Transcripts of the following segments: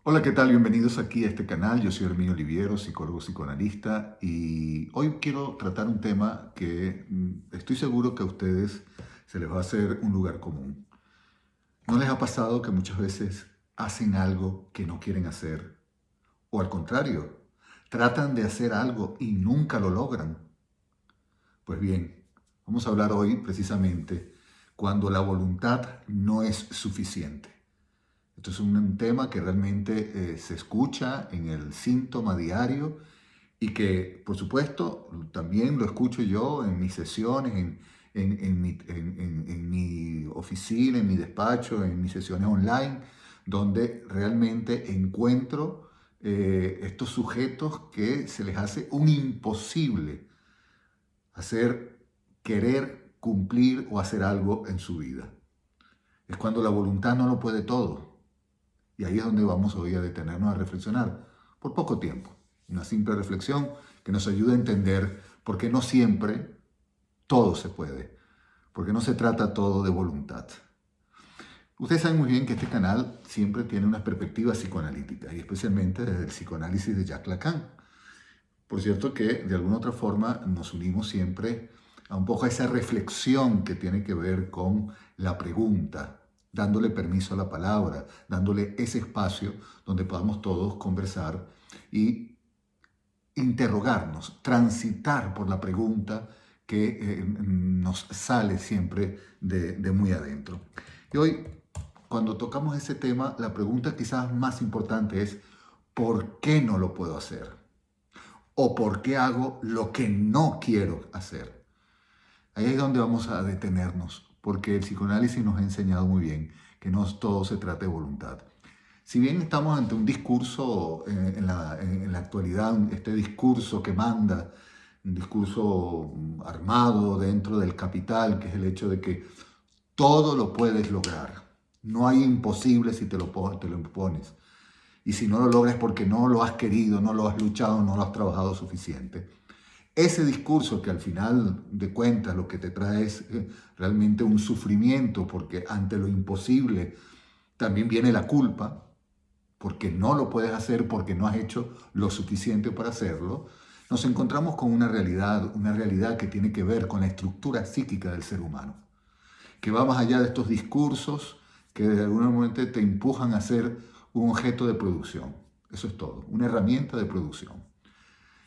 Hola, ¿qué tal? Bienvenidos aquí a este canal. Yo soy Herminio Oliviero, psicólogo psicoanalista, y hoy quiero tratar un tema que estoy seguro que a ustedes se les va a hacer un lugar común. ¿No les ha pasado que muchas veces hacen algo que no quieren hacer? O al contrario, tratan de hacer algo y nunca lo logran. Pues bien, vamos a hablar hoy precisamente cuando la voluntad no es suficiente. Esto es un tema que realmente se escucha en el síntoma diario y que, por supuesto, también lo escucho yo en mis sesiones, en mi oficina, en mi despacho, en mis sesiones online, donde realmente encuentro estos sujetos que se les hace un imposible hacer, querer cumplir o hacer algo en su vida. Es cuando la voluntad no lo puede todo. Y ahí es donde vamos hoy a detenernos a reflexionar por poco tiempo. Una simple reflexión que nos ayude a entender por qué no siempre todo se puede, porque no se trata todo de voluntad. Ustedes saben muy bien que este canal siempre tiene unas perspectivas psicoanalíticas y especialmente desde el psicoanálisis de Jacques Lacan. Por cierto que de alguna otra forma nos unimos siempre a un poco a esa reflexión que tiene que ver con la pregunta, dándole permiso a la palabra, dándole ese espacio donde podamos todos conversar y interrogarnos, transitar por la pregunta que nos sale siempre de muy adentro. Y hoy, cuando tocamos ese tema, la pregunta quizás más importante es, ¿por qué no lo puedo hacer? ¿O por qué hago lo que no quiero hacer? Ahí es donde vamos a detenernos, porque el psicoanálisis nos ha enseñado muy bien que no todo se trata de voluntad. Si bien estamos ante un discurso en la actualidad, este discurso que manda, un discurso armado dentro del capital, que es el hecho de que todo lo puedes lograr. No hay imposible si te lo impones. Y si no lo logras es porque no lo has querido, no lo has luchado, no lo has trabajado suficiente. Ese discurso que al final de cuentas lo que te trae es realmente un sufrimiento, porque ante lo imposible también viene la culpa, porque no lo puedes hacer, porque no has hecho lo suficiente para hacerlo. Nos encontramos con una realidad que tiene que ver con la estructura psíquica del ser humano, que va más allá de estos discursos que de alguna manera te empujan a ser un objeto de producción. Eso es todo, una herramienta de producción.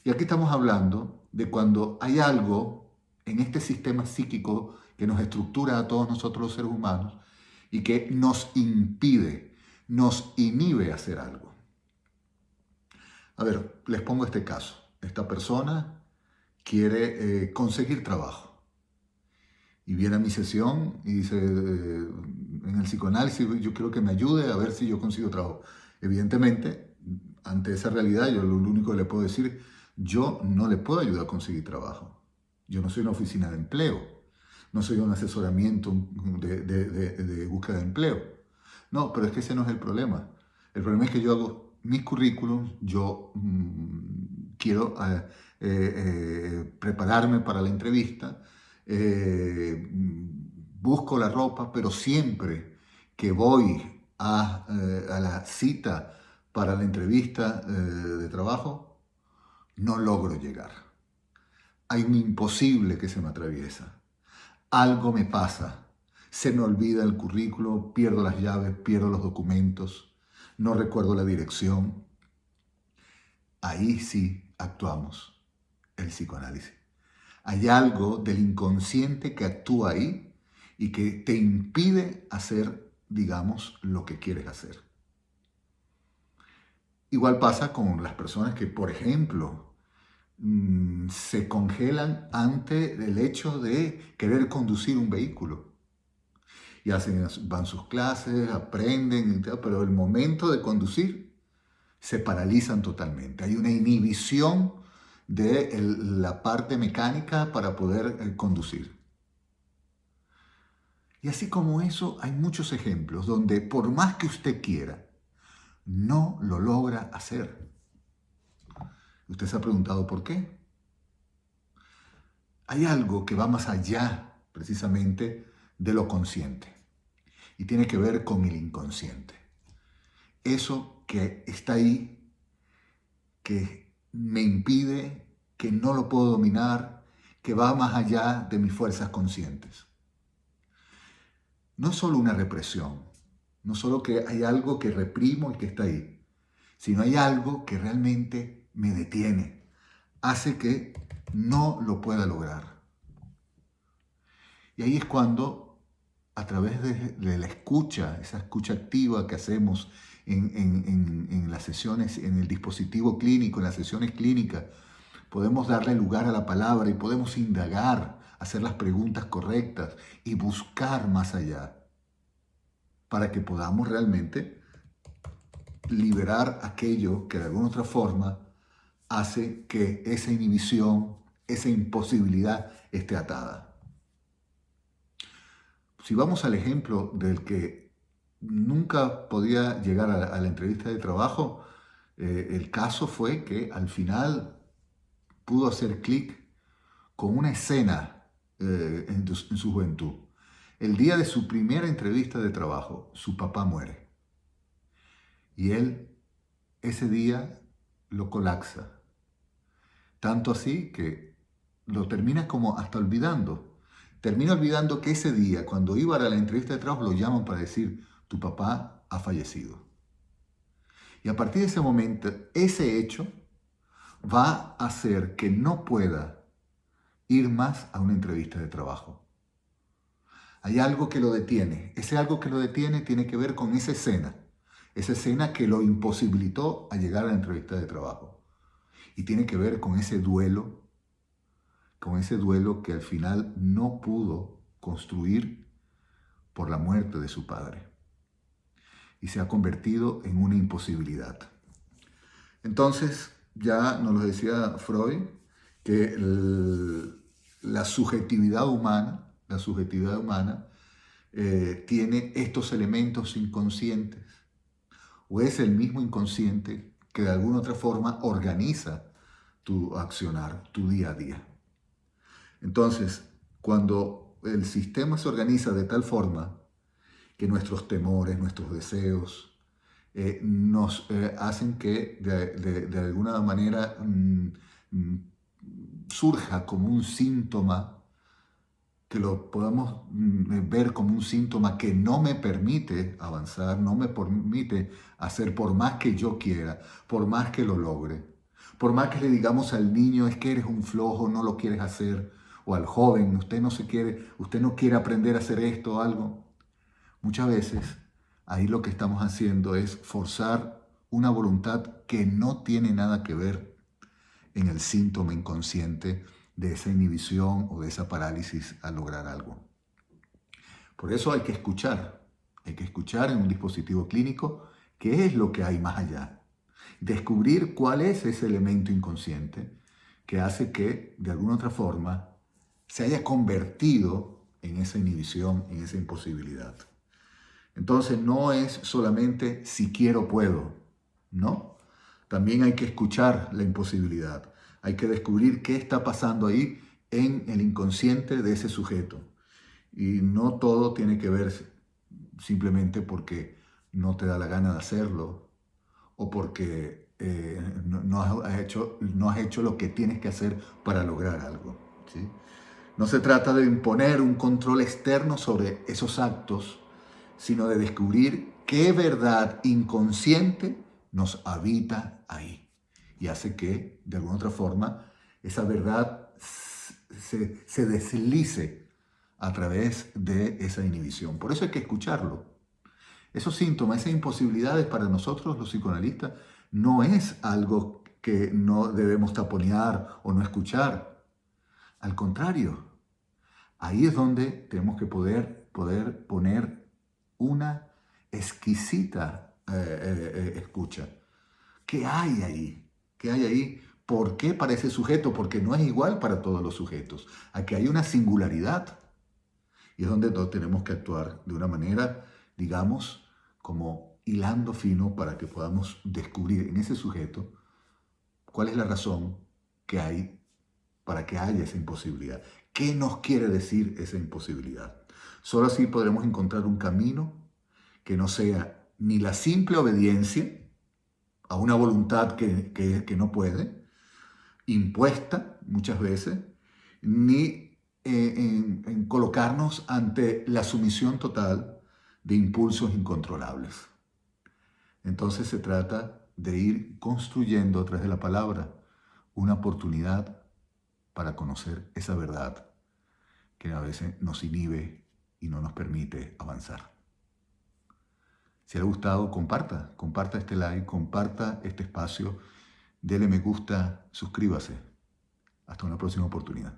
Y aquí estamos hablando de cuando hay algo en este sistema psíquico que nos estructura a todos nosotros los seres humanos y que nos impide, nos inhibe hacer algo. A ver, les pongo este caso. Esta persona quiere conseguir trabajo y viene a mi sesión y dice, en el psicoanálisis yo quiero que me ayude a ver si yo consigo trabajo. Evidentemente, ante esa realidad, yo lo único que le puedo decir, yo no le puedo ayudar a conseguir trabajo. Yo no soy una oficina de empleo, no soy un asesoramiento de búsqueda de empleo. No, pero es que ese no es el problema. El problema es que yo hago mis currículums, yo quiero prepararme para la entrevista, busco la ropa, pero siempre que voy a la cita para la entrevista de trabajo, no logro llegar. Hay un imposible que se me atraviesa. Algo me pasa. Se me olvida el currículo, pierdo las llaves, pierdo los documentos, no recuerdo la dirección. Ahí sí actuamos el psicoanálisis. Hay algo del inconsciente que actúa ahí y que te impide hacer, digamos, lo que quieres hacer. Igual pasa con las personas que, por ejemplo, se congelan ante el hecho de querer conducir un vehículo. Y van sus clases, aprenden, pero el momento de conducir se paralizan totalmente. Hay una inhibición de la parte mecánica para poder conducir. Y así como eso, hay muchos ejemplos donde por más que usted quiera, no lo logra hacer. Usted se ha preguntado por qué. Hay algo que va más allá, precisamente, de lo consciente y tiene que ver con el inconsciente. Eso que está ahí, que me impide, que no lo puedo dominar, que va más allá de mis fuerzas conscientes. No es solo una represión, no solo que hay algo que reprimo y que está ahí, sino hay algo que realmente me detiene, hace que no lo pueda lograr. Y ahí es cuando, a través de la escucha, esa escucha activa que hacemos en las sesiones, en el dispositivo clínico, en las sesiones clínicas, podemos darle lugar a la palabra y podemos indagar, hacer las preguntas correctas y buscar más allá para que podamos realmente liberar aquello que de alguna otra forma hace que esa inhibición, esa imposibilidad esté atada. Si vamos al ejemplo del que nunca podía llegar a la entrevista de trabajo, el caso fue que al final pudo hacer clic con una escena en su juventud. El día de su primera entrevista de trabajo, su papá muere. Y él ese día lo colapsa. Tanto así que lo termina como hasta olvidando. Termina olvidando que ese día, cuando iba a la entrevista de trabajo, lo llaman para decir, tu papá ha fallecido. Y a partir de ese momento, ese hecho va a hacer que no pueda ir más a una entrevista de trabajo. Hay algo que lo detiene. Ese algo que lo detiene tiene que ver con esa escena que lo imposibilitó a llegar a la entrevista de trabajo. Y tiene que ver con ese duelo que al final no pudo construir por la muerte de su padre. Y se ha convertido en una imposibilidad. Entonces, ya nos lo decía Freud, que la subjetividad humana tiene estos elementos inconscientes, o es el mismo inconsciente que de alguna otra forma organiza tu accionar, tu día a día. Entonces, cuando el sistema se organiza de tal forma que nuestros temores, nuestros deseos, nos hacen que de alguna manera surja como un síntoma, que lo podamos ver como un síntoma que no me permite avanzar, no me permite hacer por más que yo quiera, por más que lo logre. Por más que le digamos al niño, es que eres un flojo, no lo quieres hacer, o al joven, usted no quiere aprender a hacer esto o algo. Muchas veces ahí lo que estamos haciendo es forzar una voluntad que no tiene nada que ver en el síntoma inconsciente de esa inhibición o de esa parálisis al lograr algo. Por eso hay que escuchar en un dispositivo clínico qué es lo que hay más allá. Descubrir cuál es ese elemento inconsciente que hace que, de alguna otra forma, se haya convertido en esa inhibición, en esa imposibilidad. Entonces no es solamente si quiero puedo, ¿no? También hay que escuchar la imposibilidad. Hay que descubrir qué está pasando ahí en el inconsciente de ese sujeto. Y no todo tiene que ver simplemente porque no te da la gana de hacerlo o porque no has hecho lo que tienes que hacer para lograr algo, ¿sí? No se trata de imponer un control externo sobre esos actos, sino de descubrir qué verdad inconsciente nos habita ahí y hace que, de alguna otra forma, esa verdad se deslice a través de esa inhibición. Por eso hay que escucharlo. Esos síntomas, esas imposibilidades para nosotros los psicoanalistas no es algo que no debemos taponear o no escuchar. Al contrario, ahí es donde tenemos que poder poner una exquisita escucha. ¿Qué hay ahí? ¿Qué hay ahí? ¿Por qué para ese sujeto? Porque no es igual para todos los sujetos. Aquí hay una singularidad. Y es donde todos tenemos que actuar de una manera, digamos, como hilando fino para que podamos descubrir en ese sujeto cuál es la razón que hay para que haya esa imposibilidad. ¿Qué nos quiere decir esa imposibilidad? Solo así podremos encontrar un camino que no sea ni la simple obediencia, a una voluntad que no puede, impuesta muchas veces, ni en colocarnos ante la sumisión total de impulsos incontrolables. Entonces se trata de ir construyendo a través de la palabra una oportunidad para conocer esa verdad que a veces nos inhibe y no nos permite avanzar. Si le ha gustado, comparta este like, comparta este espacio, dele me gusta, suscríbase. Hasta una próxima oportunidad.